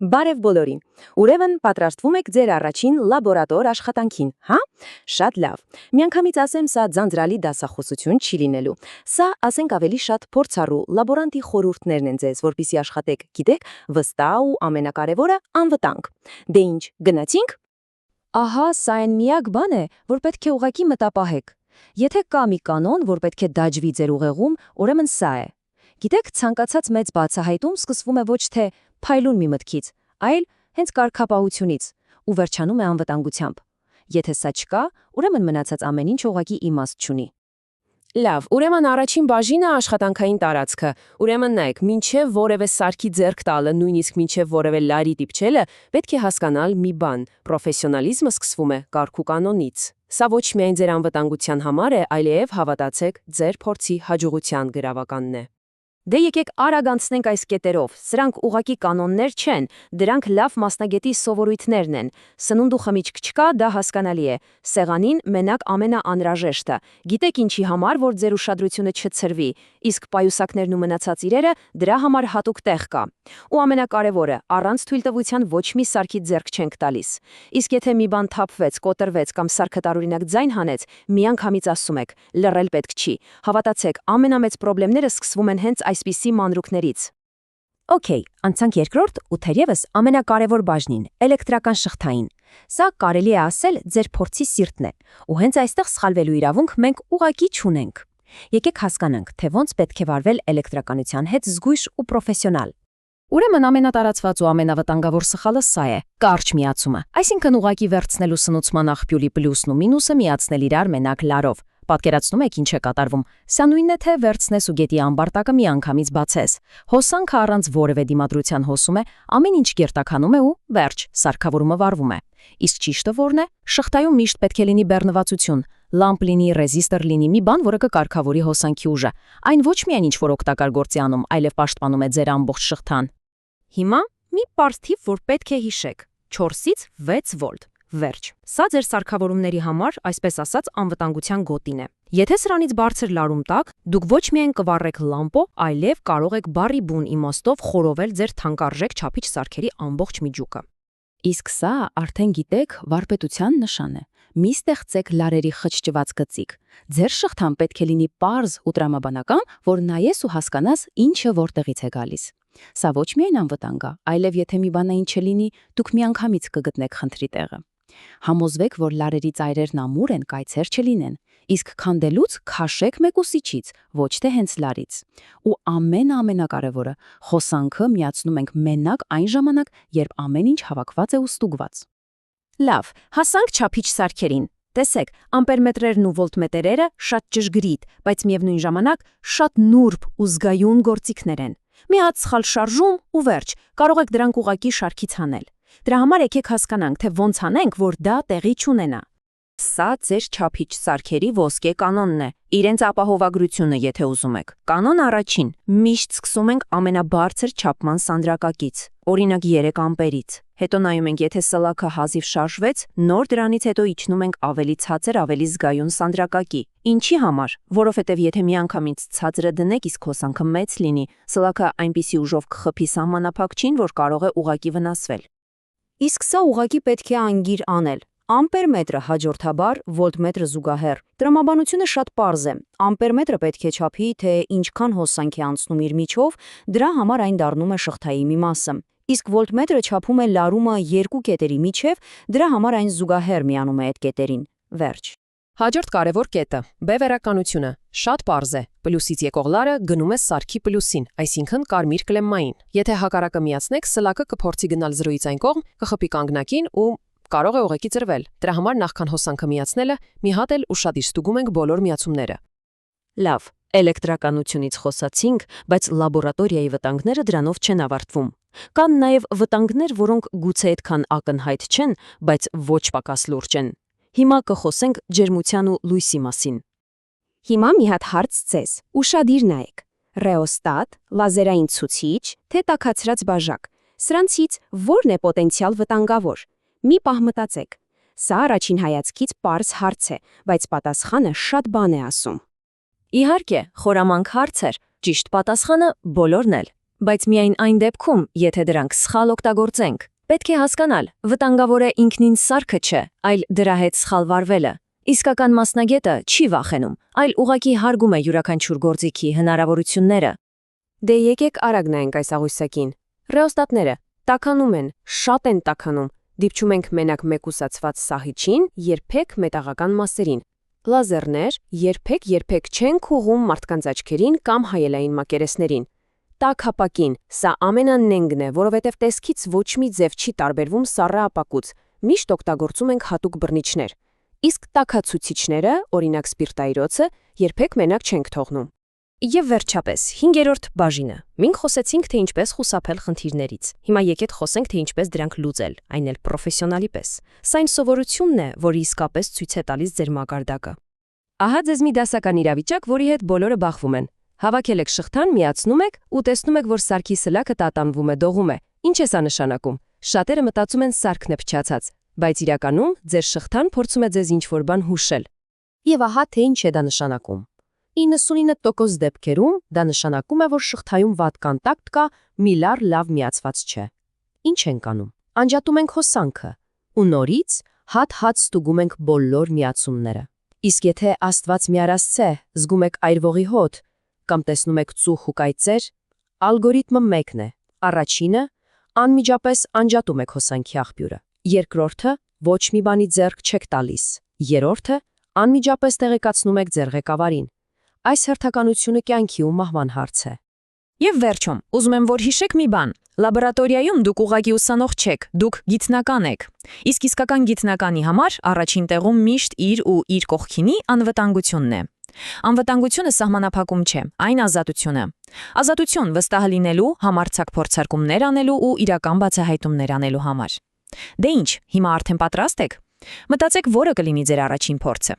Բարև բոլորին։ Ուրեմն պատրաստվում եք ձեր առաջին լաբորատոր աշխատանքին, հա? Շատ լավ։ Միանգամից ասեմ, սա ձանձրալի դասախոսություն չի լինելու։ Սա, ասենք ավելի շատ փորձառու լաբորանտի խորհուրդներն են ձեզ, որպեսզի աշխատեք, գիտեք, վստահ ու ամենակարևորը անվտանգ։ Դե ինչ, գնացինք։ Ահա, սա այն միակ բան է, որ պետք է ուղղակի մտապահեք։ Եթե կա մի կանոն, որ պետք է դաջվի ձեր ուղեղում, ուրեմն սա է։ Գիտեք, ցանկացած մեծ բացահայտում սկսվում է ոչ թե փայլուն մի մտքից, այլ հենց կարգապահությունից ու վերջանում է անվտանգությամբ։ Եթե սա չկա, ուրեմն մնացած ամեն ինչ ուղղակի իմաստ չունի։ Լավ, ուրեմն առաջին բաժինը աշխատանքային տարածքը։ Ուրեմն նայեք, մինչև որևէ սարքի ձեռք տալը, նույնիսկ մինչև որևէ լարի դիպչելը, պետք է հասկանալ մի բան. պրոֆեսիոնալիզմը սկսվում է կարգ ու կանոնից։ Սա ոչ միայն ձեր անվտանգության համար է, այլև հավատացեք, ձեր փորձի հաջողության գրավականն է։ Դե եկեք արագ անցնենք այս կետերով։ Սրանք ուղղակի կանոններ չեն, դրանք լավ մասնագետի սովորույթներն են։ Սնունդ ու խմիչք չկա, դա հասկանալի է։ Սեղանին մենակ ամենաանհրաժեշտը։ Գիտեք ինչի համար, որ ձեր ուշադրությունը չցրվի, իսկ պայուսակներն ու մնացած իրերը դրա համար հատուկ տեղ կա։ Ու ամենակարևորը, առանց թույլտվության ոչ մի սարքի ձեռք չենք տալիս։ Իսկ եթե մի բան թափվեց, կոտրվեց կամ սարքը տարօրինակ ձայն հանեց, միանգամից ասում եք, լռել պետք չի։ Հավատացեք, ամենամեծ խնդիրները սկսվում են հենց այսպիսի մանրուքներից։ Okay, անցանք երկրորդ ու թերևս ամենակարևոր բաժնին՝ էլեկտրական շղթային։ Սա կարելի է ասել ձեր փորձի սիրտն է, ու հենց այստեղ սխալվելու իրավունք մենք ուղղակի չունենք։ Եկեք հասկանանք, թե ոնց պետք է վարվել էլեկտրականության հետ զգույշ ու պրոֆեսիոնալ։ Ուրեմն ամենատարածված ու ամենավտանգավոր սխալը սա է՝ կարճ միացումը։ Այսինքն ուղղակի վերցնելու սնուցման աղբյուրի պլյուսն ու մինուսը միացնել իրար մենակ լարով։ Պատկերացնում եք ինչ է կատարվում։ Սա նույնն է, թե վերցնես ու գետի ամբարտակը միանգամից բացես։ Հոսանքը առանց որևէ դիմադրության հոսում է, ամեն ինչ գերտականում է ու վերջ, սարքավորումը վառվում է։ Իսկ ճիշտը որն է։ Շղթայում միշտ պետք է լինի բեռնվածություն, լամպ լինի, ռեզիստոր լինի, մի բան, որը կկարգավորի հոսանքի ուժը։ Այն ոչ միայն ինչ-որ օգտակար գործի անում, այլև պաշտպանում է ձեր ամբողջ շղթան։ Հիմա մի պարզ թիվ, որ պետք է հիշեք. 4-ից 6 վոլտ։ Վերջ։ Սա ձեր սարքավորումների համար, այսպես ասած, անվտանգության գոտին է։ Եթե սրանից բարձր լարում տակ, դուք ոչ միայն կվառեք լամպո, այլև կարող եք բարի բուն իմաստով խորովել ձեր թանկարժեք չափիչ սարքերի ամբողջ միջուկը։ Իսկ սա արդեն գիտեք վարպետության նշան է։ Մի ստեղծեք լարերի խճճված գծիկ։ Ձեր շղթան պետք է լինի պարզ ու տրամաբանական, որ նայես ու հասկանաս ինչը որտեղից է գալիս։ Սա ոչ միայն անվտանգ է, այլև եթե մի բանային չլինի, դուք միանգամից կգտնեք խնդրի տեղը։ Համոզվեք, որ լարերի ծայրերն ամուր են, կայցեր չլինեն, իսկ քանդելուց քաշեք մեկուսիչից, ոչ թե հենց լարից։ Ու ամենակարևորը, հոսանքը միացնում ենք մենակ այն ժամանակ, երբ ամեն ինչ հավաքված է ու ստուգված։ Լավ, հասանք չափիչ սարքերին։ Տեսեք, ամպերմետրերն ու վոլտմետրերը շատ ճշգրիտ, բայց միևնույն ժամանակ շատ նուրբ ու զգայուն գործիքներ են։ Մի հատ սխալ շարժում ու վերջ, կարող եք դրանք ուղղակի շարքից հանել։ Դրա համար եկեք հասկանանք, թե ոնց անենք, որ դա տեղի չունենա։ Սա ձեր չափիչ սարքերի ոսկե կանոնն է, իրենց ապահովագրությունը, եթե ուզում եք։ Կանոն առաջին. միշտ սկսում ենք ամենաբարձր չափման սանդրակակից, օրինակ 3 ամպերից։ Հետո նայում ենք, եթե սլաքը հազիվ շարժվեց, նոր դրանից հետո իջնում ենք ավելի ցածր, ավելի զգայուն սանդրակակի։ Ինչի համար? Որովհետև եթե միանգամից ցածրը դնեք, իսկ հոսանքը մեծ լինի, սլաքը այնպիսի ուժով կխփի սահմանափակչին, որ կարող է ուղղակի վնասվել։ Իսկ սա ուղղակի պետք է անգիր անել։ Ամպերմետրը հաջորդաբար, վոլտմետրը զուգահեռ։ Տրամաբանությունը շատ պարզ է։ Ամպերմետրը պետք է չափի, թե ինչքան հոսանք է անցնում իր միջով, դրա համար այն դառնում է շղթայի մի մասը։ Իսկ վոլտմետրը չափում է լարումը երկու կետերի միջև, դրա համար այն զուգահեռ միանում է այդ կետերին։ Վերջ։ Հաջորդ կարևոր կետը՝ B վերականությունը։ Շատ պարզ է։ Պլյուսից եկող լարը գնում է սարքի պլյուսին, այսինքն կարմիր կլեմմային։ Եթե հակառակը միացնեք, սլակը կփորձի գնալ 0-ից այն կողմ, կխփի կանգնակին ու կարող է ուղղակի ծրվել։ Դրա համար նախքան հոսանքը միացնելը, մի հատ էլ ուշադիր ստուգում ենք բոլոր միացումները։ Լավ, էլեկտրականությունից խոսացինք, բայց լաբորատորիայի վտանգները դրանով չեն ավարտվում։ Կան նաև վտանգներ, որոնք գուցե այդքան ակնհայտ չեն, բայց ոչ պակաս լուրջ են։ Հիմա կխոսենք ջերմության ու լույսի մասին։ Հիմա մի հատ հարց ձեզ։ Ուշադիր նայեք։ Ռեոստատ, լազերային ցուցիչ, թե տաքացրած բաժակ։ Սրանցից ո՞րն է պոտենցիալ վտանգավոր։ Մի պահ մտածեք։ Սա առաջին հայացքից պարզ հարց է, բայց պատասխանը շատ բան է ասում։ Իհարկե, խորամանկ հարց էր, ճիշտ պատասխանը բոլորն էլ։ բայց միայն այն դեպքում, եթե դրանք սխալ օգտագործենք։ Պետք է հասկանալ, վտանգավոր է ինքնին սարքը չէ, այլ դրա հետ սխալ վարվելը։ Իսկական մասնագետը չի վախենում, այլ ուղղակի հարգում է յուրաքանչյուր գործիքի հնարավորությունները։ Դե եկեք արագ նայենք այս աղյուսակին։ Ռեոստատները տաքանում են, շատ են տաքանում։ Դիպչում ենք մենակ մեկուսացված սահիճին, երբեք մետաղական մասերին։ Լազերներ երբեք չեն քուղում մարդկանց աչքերին կամ հայելային մակերեսներին։ Տաք ապակին, սա ամենանենգն է, որովհետև տեսքից ոչ մի ձև չի տարբերվում սառը ապակուց, միշտ օգտագործում ենք հատուկ բռնիչներ։ Իսկ տաքացուցիչները, օրինակ սպիրտայրոցը, երբեք մենակ չենք թողնում։ Եվ վերջապես, 5-րդ բաժինը։ Մենք խոսեցինք, թե ինչպես խուսափել խնդիրներից։ Հիմա եկեք խոսենք, թե ինչպես դրանք լուծել, այն էլ պրոֆեսիոնալի պես։ Սա այն սովորությունն է, որը իսկապես ցույց է տալիս ձեր մակարդակը։ Ահա ձեզ մի դասական իրավիճակ, որի հետ բոլորը բախվում են։ Հավաքել եք շղթան, միացնում եք ու տեսնում եք, որ սարքի սլաքը տատանվում է, դողում է։ Ինչ է սա նշանակում։ Շատերը մտածում են սարքն է փչացած, բայց իրականում ձեր շղթան փորձում է ձեզ ինչ-որ բան հուշել։ Եվ ահա թե ինչ է դա նշանակում։ 99% դեպքերում դա նշանակում է, որ շղթայում վատ կոնտակտ կա, միլար լավ միացված չէ։ Ինչ ենք անում։ Անջատում ենք հոսանքը ու նորից հատ-հատ ստուգում ենք բոլոր միացումները։ Իսկ եթե Աստված մի արասցե, զգում եք այրվողի հոտ կամ տեսնում եք ծուխ ու կայծեր, ալգորիթմը մեկն է։ Առաջինը անմիջապես անջատում եք հոսանքի աղբյուրը։ Երկրորդը ոչ մի բանի ձեռք չեք տալիս։ Երրորդը անմիջապես տեղեկացնում եք ձեր ղեկավարին։ Այս հերթականությունը կյանքի ու մահվան հարց է։ Եվ վերջում, ուզում եմ, որ հիշեք մի բան. լաբորատորիայում դուք ուղղակի ուսանող չեք, դուք գիտնական եք։ Իսկ իսկական գիտնականի համար առաջին տեղում միշտ իր ու իր կողքինի անվտանգությունն է։ Անվտանգությունը սահմանափակում չէ, այն ազատությունը։ Ազատություն վստահ լինելու, համարձակ փորձարկումներ անելու ու իրական բացահայտումներ անելու համար։ Դե ինչ, հիմա արդեն պատրաստ եք։ Մտածեք, որը կլինի ձեր առաջին փորձը։